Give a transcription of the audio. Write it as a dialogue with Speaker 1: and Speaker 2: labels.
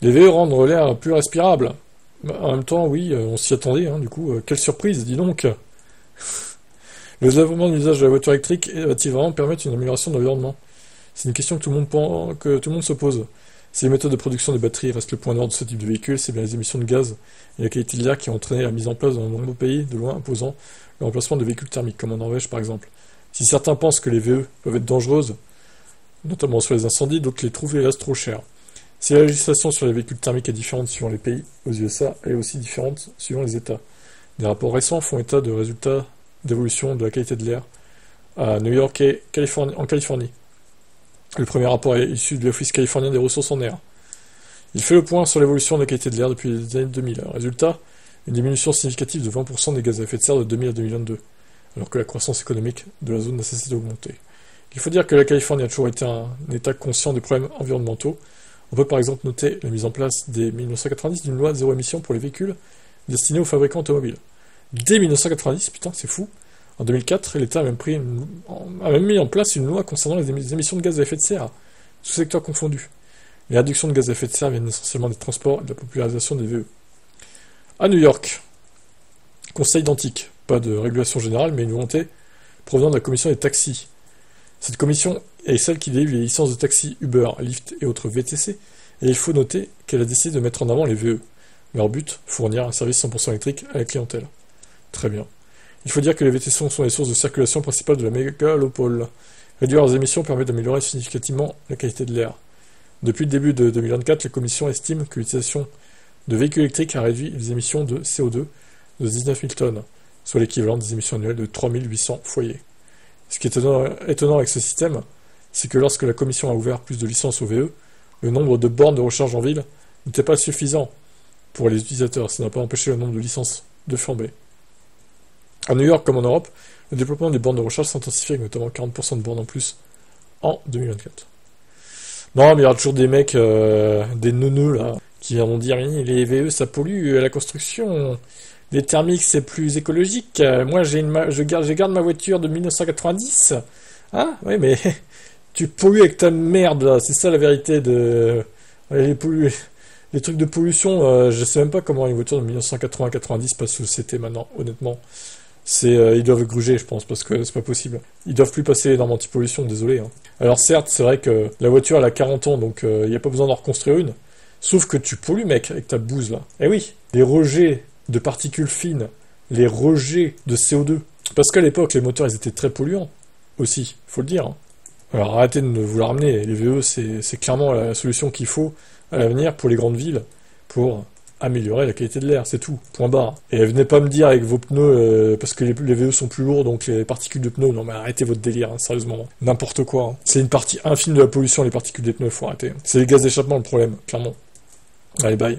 Speaker 1: Les VE rendent l'air plus respirable. Bah, en même temps, oui, on s'y attendait, hein, du coup. Quelle surprise, dis donc. Le développement de l'usage de la voiture électrique va-t-il vraiment permettre une amélioration de l'environnement? C'est une question que tout le monde se pose. Si les méthodes de production des batteries restent le point nord de ce type de véhicule, c'est bien les émissions de gaz et la qualité de l'air qui ont entraîné la mise en place dans de nombreux pays de loin imposant le remplacement de véhicules thermiques, comme en Norvège par exemple. Si certains pensent que les VE peuvent être dangereuses, notamment sur les incendies, d'autres les trouvent hélas trop chères. Si la législation sur les véhicules thermiques est différente suivant les pays, aux USA, elle est aussi différente suivant les États. Des rapports récents font état de résultats d'évolution de la qualité de l'air à New York et en Californie. Le premier rapport est issu de l'Office californien des ressources en air. Il fait le point sur l'évolution de la qualité de l'air depuis les années 2000. Résultat, une diminution significative de 20% des gaz à effet de serre de 2000 à 2022, alors que la croissance économique de la zone n'a cessé d'augmenter. Il faut dire que la Californie a toujours été un État conscient des problèmes environnementaux. On peut par exemple noter la mise en place dès 1990 d'une loi de zéro émission pour les véhicules destinés aux fabricants automobiles. Dès 1990, putain, c'est fou. En 2004, l'État a même mis en place une loi concernant les émissions de gaz à effet de serre, tous secteurs confondus. Les réductions de gaz à effet de serre viennent essentiellement des transports et de la popularisation des VE. À New York, constat identique. Pas de régulation générale, mais une volonté provenant de la commission des taxis. Cette commission est celle qui délivre les licences de taxi Uber, Lyft et autres VTC, et il faut noter qu'elle a décidé de mettre en avant les VE. Leur but, fournir un service 100% électrique à la clientèle. Très bien. Il faut dire que les VTC sont les sources de circulation principales de la mégalopole. Réduire leurs émissions permet d'améliorer significativement la qualité de l'air. Depuis le début de 2024, la Commission estime que l'utilisation de véhicules électriques a réduit les émissions de CO2 de 19 000 tonnes, soit l'équivalent des émissions annuelles de 3 800 foyers. Ce qui est étonnant avec ce système, c'est que lorsque la Commission a ouvert plus de licences au VE, le nombre de bornes de recharge en ville n'était pas suffisant pour les utilisateurs. Ça n'a pas empêché le nombre de licences de flamber. À New York comme en Europe, le développement des bornes de recharge s'intensifie avec notamment 40% de bornes en plus en 2024. Non, mais il y aura toujours des mecs, des neuneux là, qui viendront dire les VE ça pollue la construction, les thermiques c'est plus écologique. Moi je garde ma voiture de 1990. Ah oui, mais tu pollues avec ta merde là, c'est ça la vérité de les trucs de pollution. Je sais même pas comment une voiture de 1980-90 passe sous le CT maintenant, honnêtement. Ils doivent gruger, je pense, parce que c'est pas possible. Ils doivent plus passer les normes anti-pollution, désolé. Hein. Alors certes, c'est vrai que la voiture, elle a 40 ans, donc il n'y a pas besoin d'en reconstruire une. Sauf que tu pollues, mec, avec ta bouse, là. Eh oui, les rejets de particules fines, les rejets de CO2. Parce qu'à l'époque, les moteurs, ils étaient très polluants, aussi, faut le dire. Hein. Alors arrêtez de vous la ramener. Les VE, c'est clairement la solution qu'il faut à l'avenir pour les grandes villes, pour améliorer la qualité de l'air, c'est tout, point barre. Et venez pas me dire avec vos pneus, parce que les VE sont plus lourds, donc les particules de pneus, non mais arrêtez votre délire, hein, sérieusement. N'importe quoi. Hein. C'est une partie infime de la pollution, les particules des pneus, faut arrêter. C'est les gaz d'échappement le problème, clairement. Allez, bye.